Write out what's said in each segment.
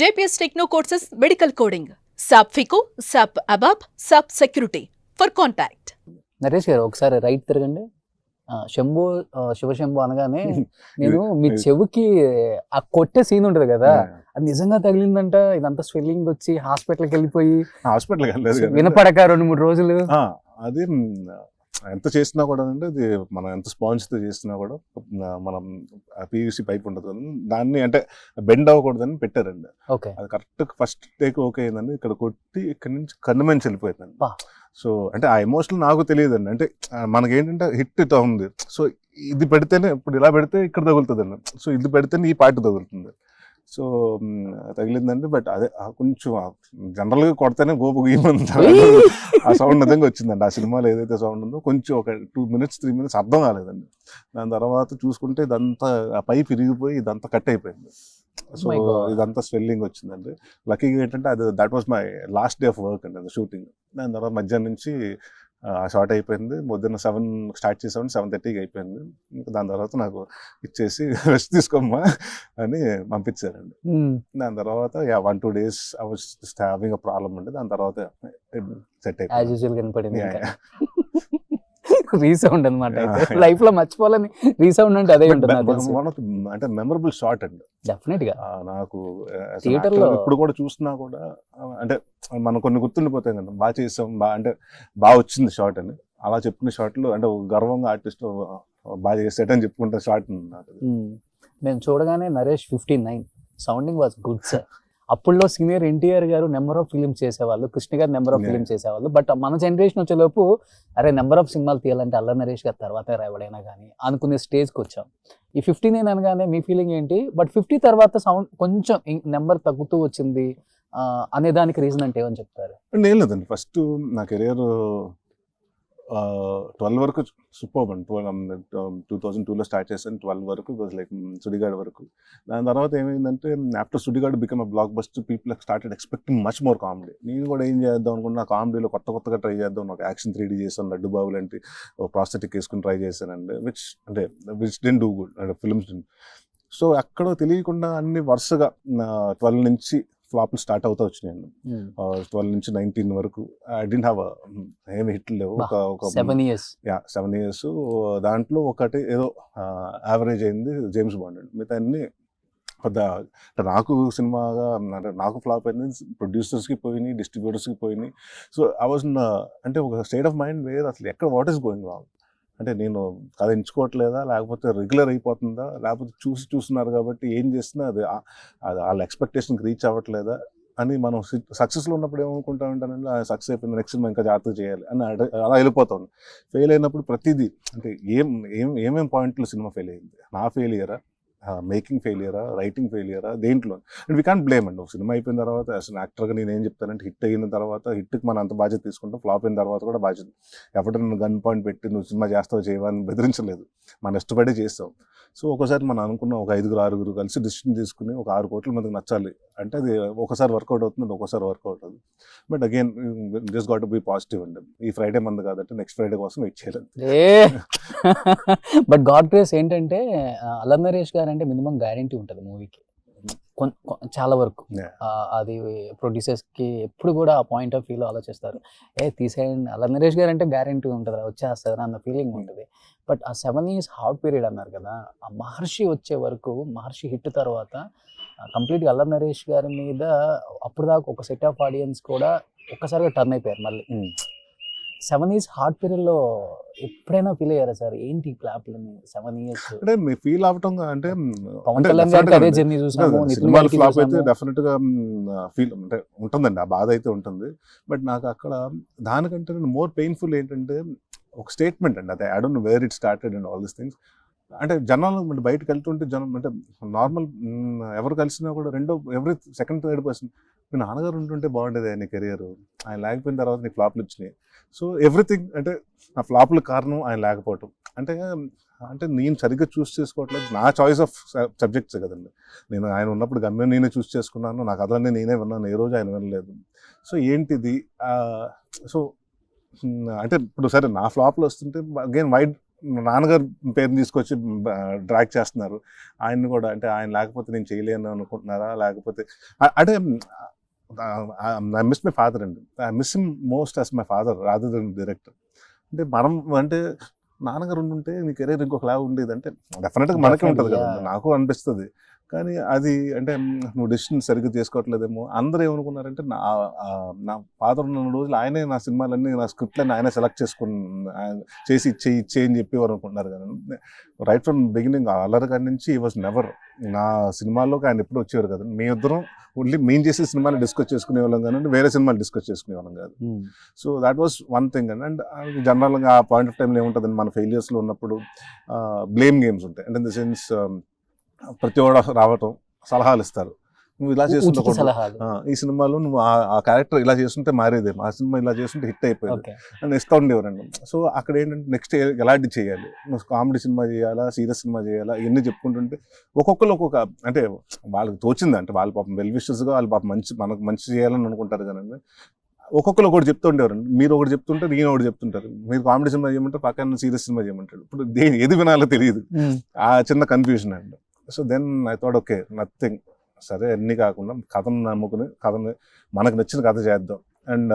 JPS Techno Courses Medical Coding, SAP FICO, SAP ABAP, SAP Security. For contact. Naresh గారు ఒకసారి right తిరగండి. శంభు శివశంభు అనగానే నేను మీ చెవుకి ఆ కొట్టే సీన్ ఉంటుంది కదా, అది నిజంగా తగిలిందంట. ఇదంతా స్వెల్లింగ్ వచ్చి హాస్పిటల్కి వెళ్ళిపోయి వినపడక 2-3 రోజులు. అది ఎంత చేసినా కూడా అంటే అది మనం ఎంత స్పాంజ్తో చేసినా కూడా మనం పీవీసీ పైప్ ఉంటుంది కదా, దాన్ని అంటే బెండ్ అవ్వకూడదని పెట్టారండి. ఓకే, అది కరెక్ట్ ఫస్ట్ టేక్ ఓకే అయిందండి. ఇక్కడ కొట్టి ఇక్కడ నుంచి కన్ను మంచి వెళ్ళిపోయిందండి. సో అంటే ఆ ఎమోషన్ నాకు తెలియదండి. అంటే మనకేంటంటే హిట్ ఇట్లా ఉంది, సో ఇది పెడితేనే ఇప్పుడు ఇలా పెడితే ఇక్కడ తగులుతుందండి, సో ఇది పెడితేనే ఈ పార్ట్ తగులుతుంది. సో తగిలిందండి. బట్ అదే కొంచెం జనరల్గా కొడితేనే గోపు గీమంది ఆ సౌండ్ నిజంగా వచ్చిందండి. ఆ సినిమాలో ఏదైతే సౌండ్ ఉందో కొంచెం ఒక 2-3 మినిట్స్ అర్థం కాలేదండి. దాని తర్వాత చూసుకుంటే ఇదంతా ఆ పైప్ ఇరిగిపోయి ఇదంతా కట్ అయిపోయింది. సో ఇదంతా స్వెల్లింగ్ వచ్చిందండి. లక్కీగా ఏంటంటే అది that was my last day of work అండి, అది షూటింగ్. దాని తర్వాత మధ్యాహ్నం నుంచి షార్ట్ అయిపోయింది. పొద్దున్న 7 స్టార్ట్ చేసామని 7:30కి అయిపోయింది. ఇంకా దాని తర్వాత నాకు ఇచ్చేసి రెస్ట్ తీసుకోమ్మా అని పంపించారండి. దాని తర్వాత 1-2 days I was having a problem అండి. దాని తర్వాత సెట్ అయిపోయింది. రీసౌండ్ అనమాట. లైఫ్ లో మర్చిపోవాలని రీసౌండ్ అంటే అదే ఉంటుంది. అంటే మెమరబుల్ షాట్ అండి డెఫినెట్ గా. నాకు థియేటర్ లో ఇప్పుడు కూడా చూసినా కూడా అంటే మనం కొన్ని గుర్తుండిపోతాయి కదా, బాగా చేసాం, అంటే బాగా వచ్చింది షాట్ అని. అలా చెప్పిన షాట్లు అంటే గర్వంగా ఆర్టిస్ట్ బాగా చేసాడని చెప్పుకుంటే షాట్ నాకు. నేను చూడగానే Naresh 59 sounding was good sir. అప్పుడులో senior NTR garu number of films చేసేవాళ్ళు, Krishna garu number of films చేసేవాళ్ళు. బట్ మన జనరేషన్ వచ్చేలోపు అరే నెంబర్ ఆఫ్ సినిమాలు తీయాలంటే అల్ల నరేష్ గారు తర్వాత ఎవడైనా కానీ అనుకునే స్టేజ్కి వచ్చాం. ఈ 59 అనగానే మీ ఫీలింగ్ ఏంటి? బట్ 50 తర్వాత సౌండ్ కొంచెం నెంబర్ తగ్గుతూ వచ్చింది అనే దానికి రీజన్ అంటే ఏమని చెప్తారు? ఏం లేదండి, ఫస్ట్ నా కెరియర్ 12 వరకు సూపర్ అండి. 2002లో స్టార్ట్ చేశాను. 12 వరకు వాజ్ లైక్ సుడిగాడు వరకు. దాని తర్వాత ఏమైందంటే after Sudigadu become a blockbuster, people started expecting much more comedy. నేను కూడా ఏం చేద్దాం అనుకున్నా, కామెడీలో కొత్తగా ట్రై చేద్దాం. నాకు యాక్షన్ 3D చేశాను, లడ్డు బాబు లాంటి ప్రాస్థెటిక్ వేసుకుని ట్రై చేశానండి. విచ్ డెంట్ డూ గుడ్ అంటే ఫిల్మ్స్. సో అక్కడ తెలియకుండా అన్ని వరుసగా 12 నుంచి ఫ్లాప్లు స్టార్ట్ అవుతా వచ్చినాయండి. 12 నుంచి 19 వరకు ఐ డెంట్ హ్యావ్ ఏమి హిట్లు లేవు. ఒక 7 years. దాంట్లో ఒకటి ఏదో యావరేజ్ అయింది జేమ్స్ బాండ్ అండి. మిగతా అన్ని పెద్ద నాకు సినిమాగా అంటే నాకు ఫ్లాప్ అయింది. ప్రొడ్యూసర్స్కి పోయినాయి, డిస్ట్రిబ్యూటర్స్కి పోయినాయి. సో ఐ వాజ్ అంటే ఒక స్టేట్ ఆఫ్ మైండ్ వేర్ అసలు ఎక్కడ వాట్ ఈస్ గోయింగ్ రాంగ్, అంటే నేను కథ ఎంచుకోవట్లేదా, లేకపోతే రెగ్యులర్ అయిపోతుందా, లేకపోతే చూస్తున్నారు కాబట్టి ఏం చేస్తున్నా అది వాళ్ళ ఎక్స్పెక్టేషన్కి రీచ్ అవ్వట్లేదా అని. మనం సక్సెస్లో ఉన్నప్పుడు ఏమనుకుంటామంటే సక్సెస్ అయిపోయింది, నెక్స్ట్ సినిమా ఇంకా జాగ్రత్తగా చేయాలి అని అలా వెళ్ళిపోతాం. ఫెయిల్ అయినప్పుడు ప్రతిదీ అంటే ఏమేం పాయింట్లు సినిమా ఫెయిల్ అయింది, నా ఫెయిలియరా, మేకింగ్ ఫెయిలియరా, రైటింగ్ ఫెయిలియరా, దేంట్లో అండ్ వీ కాంట్ బ్లేమ్ అండి. ఒక సినిమా అయిపోయిన తర్వాత అసలు యాక్టర్గా నేను ఏం చెప్తానంటే, హిట్ అయిన తర్వాత హిట్కి మనం అంత బాధ్యత తీసుకుంటాం, ఫ్లాప్ అయిన తర్వాత కూడా బాధ్యత. ఎవరైనా గన్ పాయింట్ పెట్టి నువ్వు సినిమా చేస్తావు చేయవని బెదిరించలేదు, మనం ఇష్టపడి చేస్తాం. సో ఒకసారి మనం అనుకున్న ఒక 5-6 కలిసి డిసిషన్ తీసుకుని ఒక 6 కోట్ల మందికి నచ్చాలి అంటే అది ఒకసారి వర్కౌట్ అవుతుంది, ఒకసారి వర్కౌట్ అవుతుంది. But again just got to be positive అండి. ఈ ఫ్రైడే మంది కాదంటే నెక్స్ట్ ఫ్రైడే కోసం వెయిట్ చేయాలి. బట్ గాడ్ గ్రేస్ ఏంటంటే అల్ల నరేష్ గారు అంటే మినిమం గ్యారంటీ ఉంటుంది మూవీకి చాలా వరకు. అది ప్రొడ్యూసర్స్కి ఎప్పుడు కూడా ఆ పాయింట్ ఆఫ్ వ్యూలో ఆలోచిస్తారు, తీసేయండి అల్ల నరేష్ గారు అంటే గ్యారంటీ ఉంటుంది, వచ్చేస్తారు అన్న ఫీలింగ్ ఉంటుంది. బట్ ఆ 7 years హాట్ పీరియడ్ అన్నారు కదా, ఆ మహర్షి వచ్చే వరకు, మహర్షి హిట్ తర్వాత కంప్లీట్గా అల్ల నరేష్ గారి మీద అప్పుడు దాకా ఒక సెట్ ఆఫ్ ఆడియన్స్ కూడా ఒక్కసారిగా టర్న్ అయిపోయారు. మళ్ళీ 7 years హాట్ పీరియడ్ లో ఎప్పుడైనా ఫీల్ అయ్యారా సార్? ఏంటి ఫ్లాప్లని 7 years అంటే మీ ఫీల్ అవటం అంటే పవన్ కళ్యాణ్ గారికి అదే జర్నీ చూసాము, సినిమాలు ఫ్లాప్ అయితే డెఫినెట్ గా ఫీల్ అంటే ఉంటుందండి, ఆ బాధ అయితే ఉంటుంది. బట్ నాకు అక్కడ దానికంటే మోర్ పెయిన్ఫుల్ ఏంటంటే ఒక స్టేట్మెంట్ అండి, అదే I don't know where it started and all these things. అంటే జనాలు అంటే బయటకు వెళ్తుంటే జనం అంటే నార్మల్ ఎవరు కలిసినా కూడా ఎవ్రీ సెకండ్ థర్డ్ పర్సన్, మీ నాన్నగారు ఉంటుంటే బాగుండేది ఆయన కెరియర్, ఆయన లేకపోయిన తర్వాత నీకు ఫ్లాప్లు వచ్చినాయి. సో ఎవ్రీథింగ్ అంటే ఆ ఫ్లాప్ల కారణం ఆయన లేకపోవటం. అంటే నేను సరిగ్గా చూస్ చేసుకోవట్లేదు, నా చాయిస్ ఆఫ్ సబ్జెక్ట్స్ కదండి. నేను ఆయన ఉన్నప్పుడు గమ్యం నేనే చూస్ చేసుకున్నాను, నాకు అదన్నీ నేనే విన్నాను, ఏ రోజు ఆయన వినలేదు. సో ఏంటిది, సో అంటే ఇప్పుడు సరే నా ఫ్లాప్లు వస్తుంటే అగైన్ నాన్నగారు పేరుని తీసుకొచ్చి డ్రాగ్ చేస్తున్నారు. ఆయన్ని కూడా అంటే ఆయన లేకపోతే నేను చేయలేను అనుకుంటున్నారా? లేకపోతే అంటే ఐ మిస్ మై ఫాదర్ అండి. I miss him most as my father rather than director. అంటే మనం అంటే నాన్నగారు ఉండుంటే నీ కెరీర్ ఇంకొకలాగా ఉండేది అంటే డెఫినెట్గా మనకే ఉంటుంది Definitely, కదండి, నాకు అనిపిస్తుంది. కానీ అది అంటే నువ్వు డెసిషన్ సరిగ్గా చేసుకోవట్లేదేమో. అందరూ ఏమనుకున్నారంటే నా ఫాదర్ ఉన్న రోజులు ఆయనే నా సినిమాలన్నీ నా స్క్రిప్ట్లన్నీ ఆయనే సెలెక్ట్ చేసుకుని చేసి ఇచ్చే అని చెప్పేవారు అనుకుంటున్నారు కదా. రైట్ ఫ్రమ్ బిగినింగ్ అల్లరి కాడి నుంచి ఈ వాజ్ నెవర్ నా సినిమాల్లోకి ఆయన ఎప్పుడు వచ్చేవారు కదా. మీ ఇద్దరం ఓన్లీ మేము చేసే సినిమాని డిస్కస్ చేసుకునే వాళ్ళం కానీ వేరే సినిమాలు డిస్కస్ చేసుకునే వాళ్ళం కాదు. So that was one thing and జనరల్గా ఆ పాయింట్ ఆఫ్ టైంలో ఏముంటుందండి, మన ఫెయిలియర్స్లో ఉన్నప్పుడు బ్లేమ్ గేమ్స్ ఉంటాయి. అంటే ఇన్ ద సెన్స్ ప్రతి ఒడ రావటం సలహాలు ఇస్తారు, నువ్వు ఇలా చేస్తుంటే ఉచిత సలహాలు. ఈ సినిమాలో నువ్వు ఆ క్యారెక్టర్ ఇలా చేస్తుంటే మారేదేమో, ఆ సినిమా ఇలా చేస్తుంటే హిట్ అయిపోయింది ఓకే. అని ఇస్తూ ఉండేవారండి. సో అక్కడ ఏంటంటే నెక్స్ట్ ఎలాంటి చేయాలి, నువ్వు కామెడీ సినిమా చేయాలా, సీరియస్ సినిమా చేయాలా, ఇవన్నీ చెప్పుకుంటుంటే ఒక్కొక్కరు ఒక్కొక్క అంటే వాళ్ళకి తోచింది. అంటే వాళ్ళు పాపం వెల్ విషెస్గా వాళ్ళు పాపం మనకు మంచి చేయాలని అనుకుంటారు కదండి. ఒక్కొక్కరు ఒకటి చెప్తూ ఉండేవారండి. మీరు ఒకటి చెప్తుంటే నేను ఒకటి చెప్తుంటారు. మీరు కామెడీ సినిమా చేయమంటారు, పక్కన సీరియస్ సినిమా చేయమంటాడు. ఇప్పుడు ఏది వినాలో తెలియదు, ఆ చిన్న కన్ఫ్యూజన్ అండి. So then I thought okay nothing, సరే అన్నీ కాకుండా కథను నమ్ముకుని కథని మనకు నచ్చిన కథ చేద్దాం. అండ్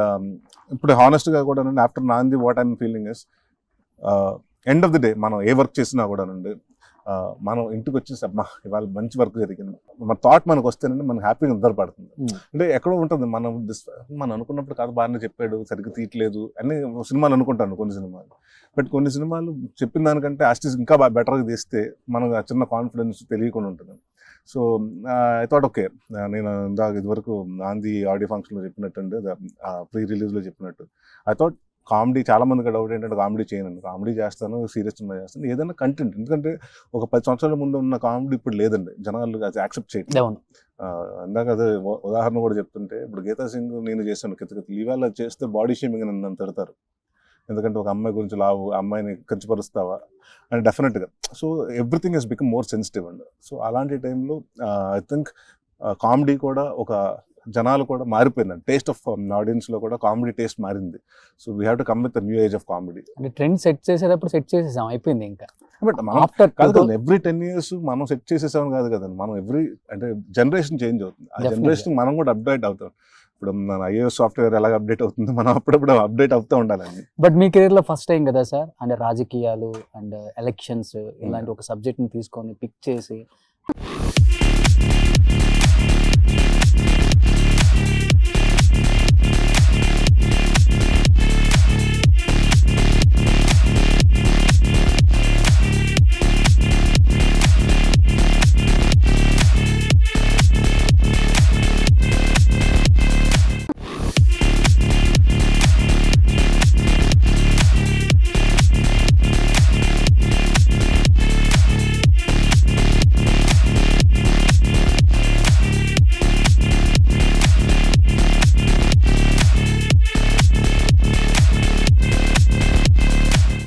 ఇప్పుడు హానెస్ట్గా కూడా ఆఫ్టర్ నాంది what I'm feeling is end of the day మనం ఏ వర్క్ చేసినా కూడానండి మనం ఇంటికి వచ్చేసి అమ్మా ఇవాళ మంచి వర్క్ జరిగింది మన థాట్ మనకు వస్తేనండి మనకు హ్యాపీగా నిద్రపడుతుంది. అంటే ఎక్కడో ఉంటుంది మనం అనుకున్నప్పుడు కథ బాగానే చెప్పాడు, సరిగ్గా తీయట్లేదు అని సినిమాలు అనుకుంటాను కొన్ని సినిమాలు. బట్ కొన్ని సినిమాలు చెప్పిన దానికంటే ఆస్టిస్ ఇంకా బాగా బెటర్గా తీస్తే మనకు ఆ చిన్న కాన్ఫిడెన్స్ తెలియకుండా ఉంటుంది. సో ఐ థాట్ ఓకే, నేను ఇందాక ఇదివరకు నాంది ఆడియో ఫంక్షన్లో చెప్పినట్టు ప్రీ రిలీజ్లో చెప్పినట్టు ఐ థాట్ కామెడీ చాలా మందికి డౌట్ ఏంటంటే కామెడీ చేయను, కామెడీ చేస్తాను, సీరియస్ సినిమా చేస్తాను, ఏదైనా కంటెంట్. ఎందుకంటే ఒక 10 సంవత్సరాల ముందు ఉన్న కామెడీ ఇప్పుడు లేదండి, జనాలు అది యాక్సెప్ట్ చేయట్లేదు. ఇందాక అదే ఉదాహరణ కూడా చెప్తుంటే ఇప్పుడు గీతా సింగ్ నేను చేశాను కితకితలు, ఇవాళ చేస్తే బాడీ షేమింగ్ అని నన్ను తిడతారు. ఎందుకంటే ఒక అమ్మాయి గురించి లావు అమ్మాయిని కించపరుస్తావా అని డెఫినెట్గా. So everything he's become more sensitive అండి. సో అలాంటి టైంలో ఐ థింక్ కామెడీ కూడా ఒక జనాలు కూడా మారిపోయిందండి. టేస్ట్ ఆఫ్ ఆడియన్స్లో కూడా కామెడీ టేస్ట్ మారింది. So we have to come with new age of comedy. అంటే ట్రెండ్ సెట్ చేసేటప్పుడు సెట్ చేసేసాం, అయిపోయింది. ఇంకా బట్ మనం ఆఫ్టర్ కాదు కదా ఎవ్రీ 10 years మనం సెట్ చేసేసాం కాదు కదండి, మనం అంటే జనరేషన్ చేంజ్ అవుతుంది, ఆ జనరేషన్ మనం కూడా అప్డేట్ అవుతాం. ఇప్పుడు మన ఐఏఎస్ సాఫ్ట్వేర్ ఎలాగ అప్డేట్ అవుతుంది, మనం అప్పుడప్పుడు అప్డేట్ అవుతూ ఉండాలండి. బట్ మీ కెరీర్లో ఫస్ట్ టైం కదా సార్, అంటే రాజకీయాలు అండ్ ఎలక్షన్స్ ఇలాంటి ఒక సబ్జెక్ట్ని తీసుకొని పిక్ చేసి